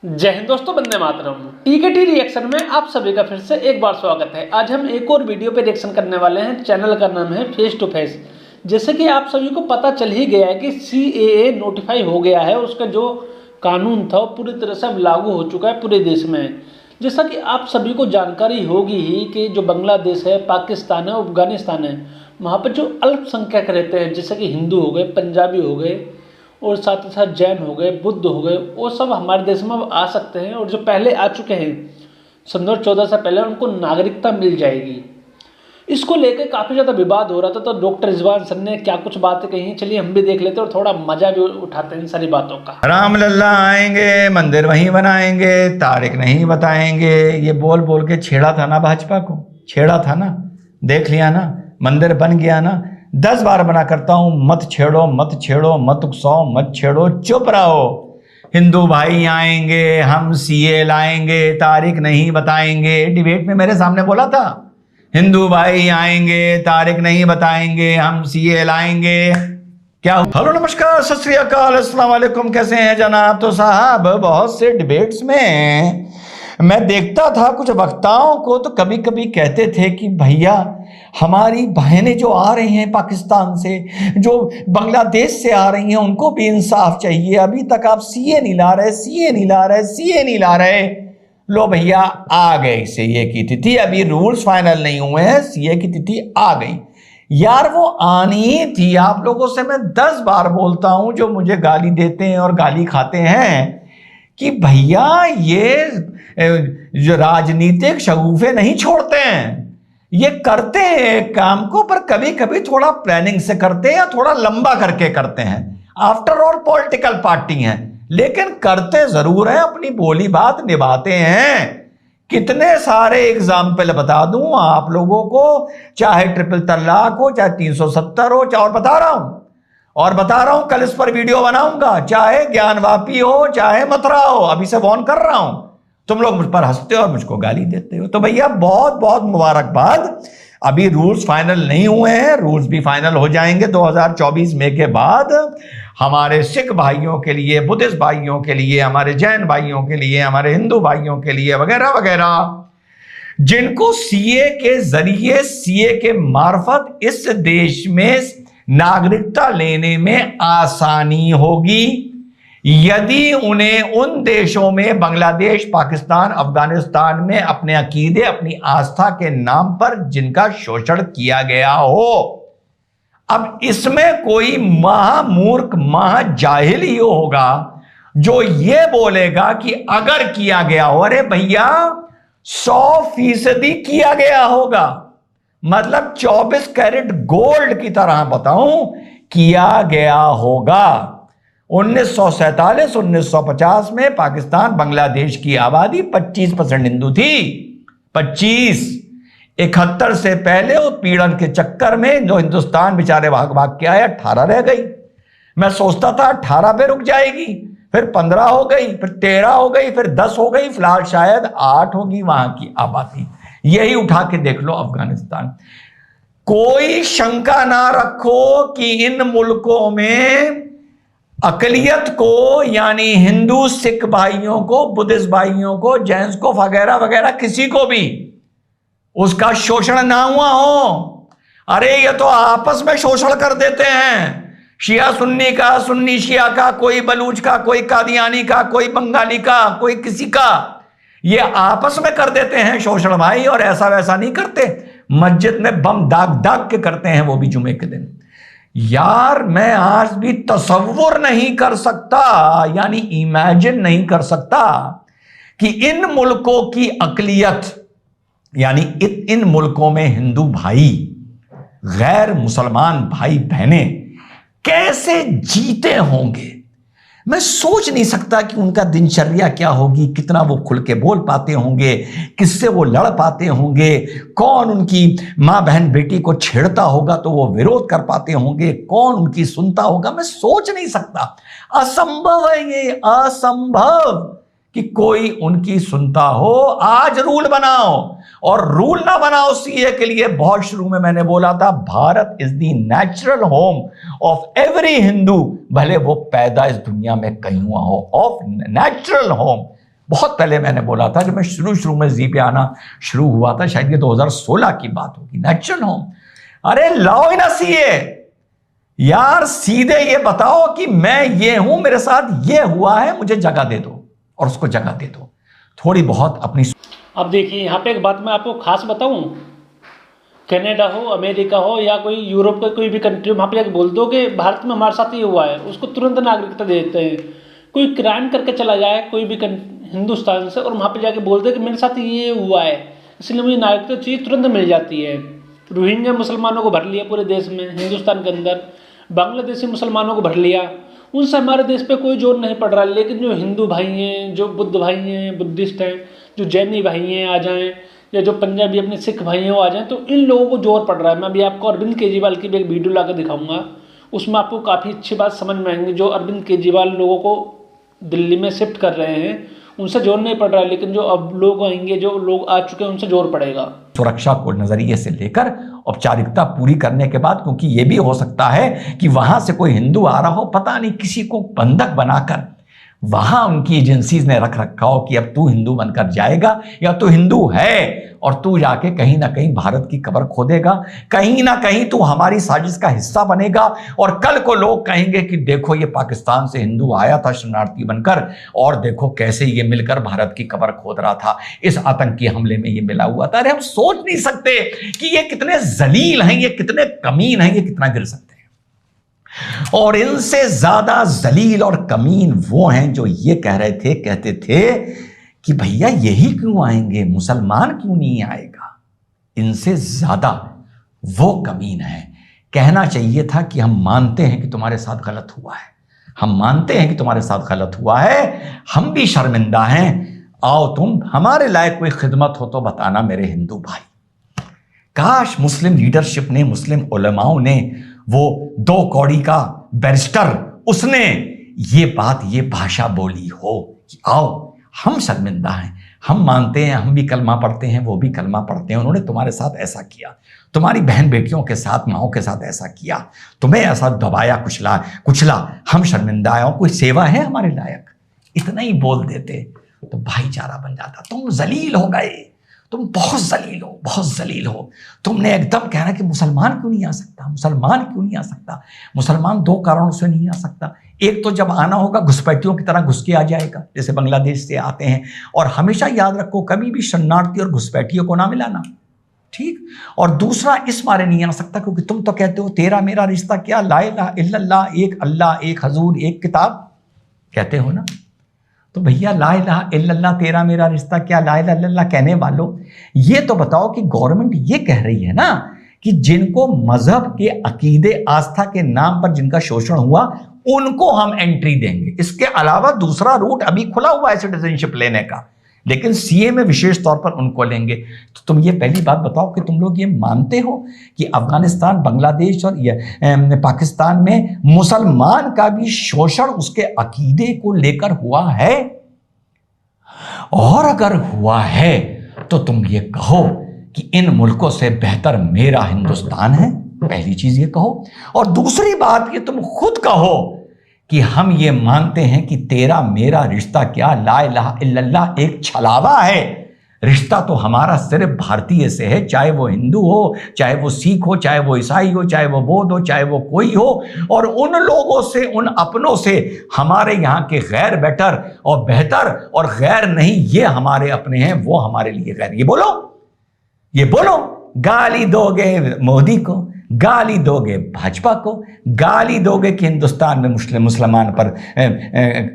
जय हिंद दोस्तों, वंदे मातरम। टीकेटी रिएक्शन में आप सभी का फिर से एक बार स्वागत है। आज हम एक और वीडियो पे रिएक्शन करने वाले हैं। चैनल का नाम है फेस टू फेस। जैसे कि आप सभी को पता चल ही गया है कि CAA नोटिफाई हो गया है। उसका जो कानून था वो पूरी तरह से अब लागू हो चुका है पूरे देश में। जैसा कि आप सभी को जानकारी होगी ही कि जो बांग्लादेश है, पाकिस्तान है, अफगानिस्तान है, वहाँ पर जो अल्पसंख्यक रहते हैं, जैसे कि हिंदू हो गए, पंजाबी हो गए और साथ ही साथ जैन हो गए, बुद्ध हो गए, वो सब हमारे देश में अब आ सकते हैं। और जो पहले आ चुके हैं सन 2014 से पहले, उनको नागरिकता मिल जाएगी। इसको लेकर काफ़ी ज़्यादा विवाद हो रहा था। तो डॉक्टर रिजवान सर ने क्या कुछ बातें कही, चलिए हम भी देख लेते हैं और थोड़ा मजा भी उठाते हैं इन सारी बातों का। राम लल्ला आएंगे, मंदिर वहीं बनाएंगे, तारीख नहीं बताएंगे, ये बोल बोल के छेड़ा था ना भाजपा को, छेड़ा था ना, देख लिया ना, मंदिर बन गया ना। 10 बार मना करता हूं, मत छेड़ो, मत छेड़ो, मत उकसाओ, मत छेड़ो, चुप रहो। हिंदू भाई आएंगे, हम CA लाएंगे, तारीख नहीं बताएंगे। डिबेट में मेरे सामने बोला था, हिंदू भाई आएंगे, तारीख नहीं बताएंगे, हम CA लाएंगे। क्या? हेलो, नमस्कार, सत श्री अकाल, अस्सलाम वालेकुम। कैसे हैं जनाब? तो साहब, बहुत से डिबेट्स में मैं देखता था कुछ वक्ताओं को, तो कभी कभी कहते थे कि भैया हमारी बहनें जो आ रही हैं पाकिस्तान से, जो बांग्लादेश से आ रही हैं, उनको भी इंसाफ चाहिए। अभी तक आप CA नहीं ला रहे, CA नहीं ला रहे, CA नहीं ला रहे। लो भैया, आ गई CA की तिथि। अभी रूल्स फाइनल नहीं हुए हैं, CA की तिथि आ गई। यार वो आनी ही थी। आप लोगों से मैं 10 बार बोलता हूं, जो मुझे गाली देते हैं और गाली खाते हैं, कि भैया ये जो राजनीतिक शगुफे नहीं छोड़ते हैं, ये करते हैं काम को, पर कभी कभी थोड़ा प्लानिंग से करते हैं या थोड़ा लंबा करके करते हैं। आफ्टर ऑल पॉलिटिकल पार्टी हैं, लेकिन करते जरूर हैं, अपनी बोली बात निभाते हैं। कितने सारे एग्जाम्पल बता दूं आप लोगों को, चाहे ट्रिपल तलाक हो, चाहे 370 हो, चाहे और बता रहा हूं कल इस पर वीडियो बनाऊंगा, चाहे ज्ञानवापी हो, चाहे मथुरा हो। अभी से वार्न कर रहा हूं। तुम लोग मुझ पर हंसते हो और मुझको गाली देते हो, तो भैया बहुत बहुत मुबारकबाद। अभी रूल्स फाइनल नहीं हुए हैं, रूल्स भी फाइनल हो जाएंगे 2024 मई के बाद। हमारे सिख भाइयों के लिए, बुद्धिस्ट भाइयों के लिए, हमारे जैन भाइयों के लिए, हमारे हिंदू भाइयों के लिए, वगैरह वगैरह, जिनको CA के जरिए, CA के मार्फत इस देश में नागरिकता लेने में आसानी होगी, यदि उन्हें उन देशों में, बांग्लादेश, पाकिस्तान, अफगानिस्तान में, अपने अकीदे, अपनी आस्था के नाम पर जिनका शोषण किया गया हो। अब इसमें कोई महामूर्ख, महाजाहिल ही होगा जो ये बोलेगा कि अगर किया गया हो, अरे भैया 100% किया गया होगा, मतलब 24 कैरेट गोल्ड की तरह बताऊं, किया गया होगा। 1947, 1950 में पाकिस्तान, बांग्लादेश की आबादी 25% हिंदू थी। 25। 71 से पहले उत्पीड़न के चक्कर में जो हिंदुस्तान बेचारे भाग भाग के आए, 18 रह गई। मैं सोचता था 18 पे रुक जाएगी, फिर 15 हो गई, फिर 13 हो गई, फिर 10 हो गई, फिलहाल शायद 8 होगी वहां की आबादी। यही उठा के देख लो अफगानिस्तान। कोई शंका ना रखो कि इन मुल्कों में अकलियत को, यानी हिंदू, सिख भाइयों को, बुद्धिस्ट भाइयों को, जैन्स को, वगैरह वगैरह, किसी को भी उसका शोषण ना हुआ हो। अरे ये तो आपस में शोषण कर देते हैं, शिया सुन्नी का, सुन्नी शिया का, कोई बलूच का, कोई कादियानी का, कोई बंगाली का, कोई किसी का, ये आपस में कर देते हैं शोषण भाई। और ऐसा वैसा नहीं करते, मस्जिद में बम दाग दाग के करते हैं, वो भी जुमे के दिन। यार मैं आज भी तसव्वुर नहीं कर सकता, यानी इमेजिन नहीं कर सकता कि इन मुल्कों की अकलियत, यानी इन मुल्कों में हिंदू भाई, गैर मुसलमान भाई बहनें कैसे जीते होंगे। मैं सोच नहीं सकता कि उनका दिनचर्या क्या होगी, कितना वो खुल के बोल पाते होंगे, किससे वो लड़ पाते होंगे, कौन उनकी माँ बहन बेटी को छेड़ता होगा तो वो विरोध कर पाते होंगे, कौन उनकी सुनता होगा। मैं सोच नहीं सकता, असंभव है ये, असंभव कि कोई उनकी सुनता हो। आज रूल बनाओ, और रूल ना बनाओ CA के लिए। बहुत शुरू में मैंने बोला था, Bharat is the natural home of every Hindu, भले वो पैदा इस दुनिया में कहीं हुआ हो, ऑफ नेचुरल होम। बहुत पहले मैंने बोला था, जब मैं शुरू में जी पे आना शुरू हुआ था, शायद ये 2016 की बात होगी। नेचुरल होम, अरे लाओ ही ना सीए यार, सीधे ये बताओ कि मैं ये हूं, मेरे साथ ये हुआ है, मुझे जगह दे दो और उसको जगह दे दो। थोड़ी बहुत अपनी। अब देखिए यहाँ पे एक बात मैं आपको खास बताऊं, कनाडा हो, अमेरिका हो या कोई यूरोप का कोई भी कंट्री, वहाँ पे जाके बोल दो कि भारत में हमारे साथ ये हुआ है, उसको तुरंत नागरिकता दे देते हैं। कोई क्राइम करके चला जाए कोई भी हिंदुस्तान से और वहाँ पे जाके बोलते हैं कि मेरे साथ ये हुआ है, इसलिए मुझे नागरिकता चाहिए, तुरंत मिल जाती है। रोहिंग्या मुसलमानों को भर लिया पूरे देश में, हिंदुस्तान के अंदर बांग्लादेशी मुसलमानों को भर लिया, उनसे हमारे देश पे कोई जोर नहीं पड़ रहा। लेकिन जो हिंदू भाई हैं, जो बुद्ध भाई हैं, बुद्धिस्ट हैं, जो जैनी भाई हैं आ जाएं, या जो पंजाबी अपने सिख भाई हैं वो आ जाएं, तो इन लोगों को जोर पड़ रहा है। मैं अभी आपको अरविंद केजरीवाल की भी एक वीडियो ला कर दिखाऊंगा, उसमें आपको काफ़ी अच्छी बात समझ में आएंगी। जो अरविंद केजरीवाल लोगों को दिल्ली में शिफ्ट कर रहे हैं, उनसे जोर नहीं पड़ रहा है, लेकिन जो अब लोग आएंगे, जो लोग आ चुके हैं, उनसे जोर पड़ेगा। सुरक्षा को नजरिए से लेकर औपचारिकता पूरी करने के बाद, क्योंकि यह भी हो सकता है कि वहां से कोई हिंदू आ रहा हो, पता नहीं किसी को बंधक बनाकर वहां उनकी एजेंसीज ने रख रखा हो कि अब तू हिंदू बनकर जाएगा या तू हिंदू है और तू जाके कहीं ना कहीं भारत की कब्र खोदेगा, कहीं ना कहीं तू हमारी साजिश का हिस्सा बनेगा। और कल को लोग कहेंगे कि देखो ये पाकिस्तान से हिंदू आया था शरणार्थी बनकर और देखो कैसे ये मिलकर भारत की कब्र खोद रहा था, इस आतंकी हमले में ये मिला हुआ था। अरे हम सोच नहीं सकते कि ये कितने जलील हैं, ये कितने कमीन हैं, ये कितना गिर सकते हैं। और इनसे ज्यादा जलील और कमीन वो हैं जो ये कहते थे कि भैया यही क्यों आएंगे, मुसलमान क्यों नहीं आएगा। इनसे ज्यादा वो कमीन है। कहना चाहिए था कि हम मानते हैं कि तुम्हारे साथ गलत हुआ है, हम मानते हैं कि तुम्हारे साथ गलत हुआ है, हम भी शर्मिंदा हैं, आओ तुम हमारे लायक कोई खिदमत हो तो बताना मेरे हिंदू भाई। काश मुस्लिम लीडरशिप ने, मुस्लिम उलमाओं ने, वो 2 कौड़ी का बैरिस्टर, उसने ये बात, ये भाषा बोली हो कि आओ हम शर्मिंदा हैं, हम मानते हैं, हम भी कलमा पढ़ते हैं, वो भी कलमा पढ़ते हैं, उन्होंने तुम्हारे साथ ऐसा किया, तुम्हारी बहन बेटियों के साथ, माओ के साथ ऐसा किया, तुम्हें ऐसा दबाया, कुचला, हम शर्मिंदा आए, कोई सेवा है हमारे लायक। इतना ही बोल देते तो भाईचारा बन जाता। तुम जलील हो गए, तुम बहुत जलील हो, बहुत जलील हो। तुमने एकदम कहना कि मुसलमान क्यों नहीं आ सकता, मुसलमान क्यों नहीं आ सकता। मुसलमान 2 कारणों से नहीं आ सकता। एक तो जब आना होगा घुसपैठियों की तरह घुस के आ जाएगा, जैसे बांग्लादेश से आते हैं। और हमेशा याद रखो, कभी भी शरणार्थी और घुसपैठियों को ना मिलाना, ठीक। और दूसरा इस मारे नहीं आ सकता क्योंकि तुम तो कहते हो तेरा मेरा रिश्ता क्या, ला इलाहा इल्लल्लाह, एक अल्लाह, एक हजूर, एक किताब, कहते हो ना। तो भैया ला इलाहा इल्लल्लाह, तेरा मेरा रिश्ता क्या, ला इलाहा इल्लल्लाह कहने वालों, ये तो बताओ कि गवर्नमेंट ये कह रही है ना कि जिनको मजहब के अकीदे, आस्था के नाम पर जिनका शोषण हुआ, उनको हम एंट्री देंगे। इसके अलावा दूसरा रूट अभी खुला हुआ है सिटीजनशिप लेने का, लेकिन सीए में विशेष तौर पर उनको लेंगे। तो तुम ये पहली बात बताओ कि तुम लोग ये मानते हो कि अफगानिस्तान, बांग्लादेश और पाकिस्तान में मुसलमान का भी शोषण उसके अकीदे को लेकर हुआ है? और अगर हुआ है तो तुम ये कहो कि इन मुल्कों से बेहतर मेरा हिंदुस्तान है, पहली चीज ये कहो। और दूसरी बात ये तुम खुद कहो कि हम ये मानते हैं कि तेरा मेरा रिश्ता क्या, ला इलाहा इल्लल्लाह एक छलावा है। रिश्ता तो हमारा सिर्फ भारतीय से है, चाहे वो हिंदू हो, चाहे वो सिख हो, चाहे वो ईसाई हो, चाहे वो बौद्ध हो, चाहे वो कोई हो। और उन लोगों से, उन अपनों से, हमारे यहाँ के गैर बेटर और बेहतर और गैर नहीं, ये हमारे अपने हैं, वो हमारे लिए गैर। ये बोलो, ये बोलो। गाली दोगे मोदी को, गाली दोगे भाजपा को, गाली दोगे कि हिंदुस्तान में मुसलमान पर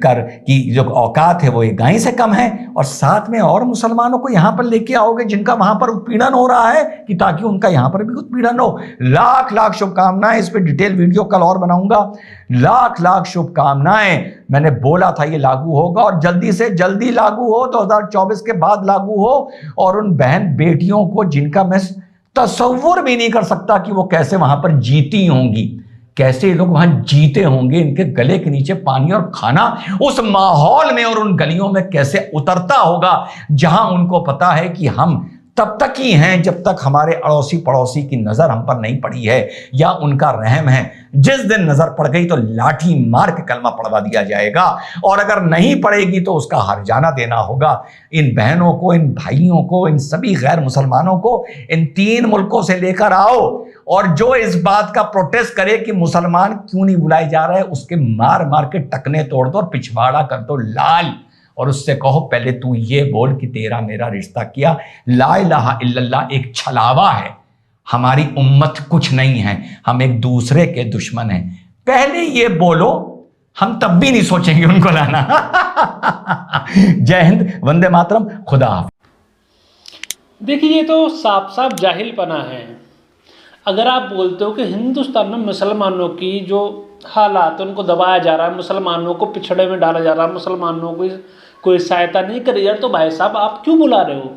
कर की जो औकात है वो एक गाय से कम है, और साथ में और मुसलमानों को यहां पर लेके आओगे जिनका वहां पर उत्पीड़न हो रहा है, कि ताकि उनका यहां पर भी उत्पीड़न हो। लाख लाख शुभकामनाएं, इस पर डिटेल वीडियो कल और बनाऊंगा। लाख लाख शुभकामनाएं। मैंने बोला था ये लागू होगा और जल्दी से जल्दी लागू हो, 2024 के बाद लागू हो। और उन बहन बेटियों को जिनका मैं तसव्वुर भी नहीं कर सकता कि वो कैसे वहां पर जीती होंगी, कैसे लोग वहां जीते होंगे, इनके गले के नीचे पानी और खाना उस माहौल में और उन गलियों में कैसे उतरता होगा जहां उनको पता है कि हम तब तक ही हैं जब तक हमारे अड़ोसी पड़ोसी की नजर हम पर नहीं पड़ी है या उनका रहम है। जिस दिन नजर पड़ गई तो लाठी मार के कलमा पढ़वा दिया जाएगा, और अगर नहीं पड़ेगी तो उसका हर्जाना देना होगा। इन बहनों को, इन भाइयों को, इन सभी गैर मुसलमानों को इन 3 मुल्कों से लेकर आओ, और जो इस बात का प्रोटेस्ट करे कि मुसलमान क्यों नहीं बुलाए जा रहे, उसके मार मार के टकने तोड़ दो और पिछवाड़ा कर दो लाल, और उससे कहो पहले तू ये बोल कि तेरा मेरा रिश्ता किया। ला इलाहा इल्लल्लाह एक छलावा है, हमारी उम्मत कुछ नहीं है, हम एक दूसरे के दुश्मन हैं। पहले ये बोलो, हम तब भी नहीं सोचेंगे उनको लाना। जय हिंद, वंदे मातरम, खुदा हाफिज। देखिए, ये तो साफ साफ जाहिलपना है। अगर आप बोलते हो कि हिंदुस्तान में मुसलमानों की जो हालात उनको दबाया जा रहा है, मुसलमानों को पिछड़े में डाला जा रहा है, मुसलमानों को कोई सहायता नहीं करी यार, तो भाई साहब आप क्यों बुला रहे हो?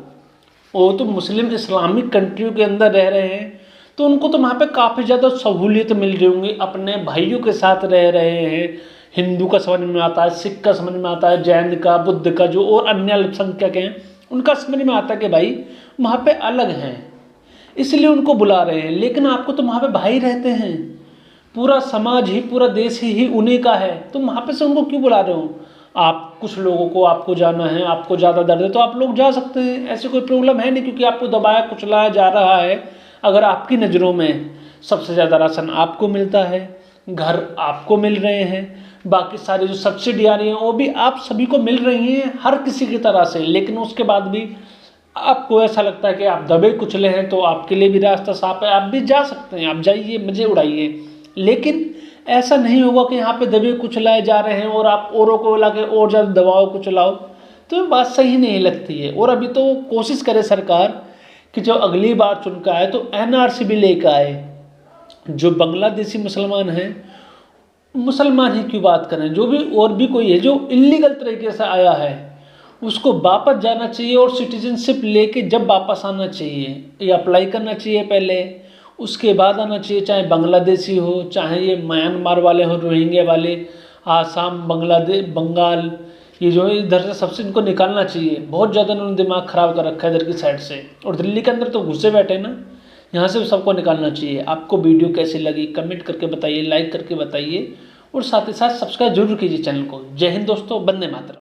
वो तो मुस्लिम इस्लामिक कंट्रियों के अंदर रह रहे हैं, तो उनको तो वहाँ पे काफ़ी ज़्यादा सहूलियत मिल रही होंगी, अपने भाइयों के साथ रह रहे हैं। हिंदू का समझ में आता है, सिख का समझ में आता है, जैन का, बुद्ध का, जो और अन्य अल्पसंख्यक हैं उनका समझ में आता है कि भाई वहाँ पे अलग हैं, इसलिए उनको बुला रहे हैं। लेकिन आपको तो वहाँ पे भाई रहते हैं, पूरा समाज ही, पूरा देश ही उन्हीं का है, तो वहाँ पे से उनको क्यों बुला रहे हो? आप कुछ लोगों को, आपको जाना है, आपको ज़्यादा दर्द है तो आप लोग जा सकते हैं, ऐसी कोई प्रॉब्लम है नहीं, क्योंकि आपको दबाया कुचलाया जा रहा है। अगर आपकी नज़रों में सबसे ज़्यादा राशन आपको मिलता है, घर आपको मिल रहे हैं, बाकी सारी जो सब्सिडी आ रही हैं वो भी आप सभी को मिल रही हैं, हर किसी की तरह से, लेकिन उसके बाद भी आपको ऐसा लगता है कि आप दबे कुचले हैं, तो आपके लिए भी रास्ता साफ है, आप भी जा सकते हैं, आप जाइए, मज़े उड़ाइए। लेकिन ऐसा नहीं होगा कि यहाँ पे दबे कुचलाए जा रहे हैं और आप औरों को ला के और ज़्यादा दबाओ कुचलाओ, तो बात सही नहीं लगती है। और अभी तो कोशिश करे सरकार कि जो अगली बार चुन के आए तो NRC भी लेकर आए। जो बांग्लादेशी मुसलमान हैं, मुसलमान ही क्यों बात करें, जो भी और भी कोई है जो इलीगल तरीके से आया है, उसको वापस जाना चाहिए और सिटीजनशिप लेके जब वापस आना चाहिए, ये अप्लाई करना चाहिए पहले, उसके बाद आना चाहिए। चाहे बांग्लादेशी हो, चाहे ये म्यांमार वाले हो, रोहिंग्या वाले, आसाम, बांग्लादेश, बंगाल, ये जो है इधर से सबसे इनको निकालना चाहिए। बहुत ज़्यादा इन्होंने दिमाग ख़राब कर रखा है इधर की साइड से, और दिल्ली के अंदर तो घुसे बैठे ना, यहाँ से भी सबको निकालना चाहिए। आपको वीडियो कैसी लगी कमेंट करके बताइए, लाइक करके बताइए, और साथ ही साथ सब्सक्राइब जरूर कीजिए चैनल को। जय हिंद दोस्तों, वंदे मातरम।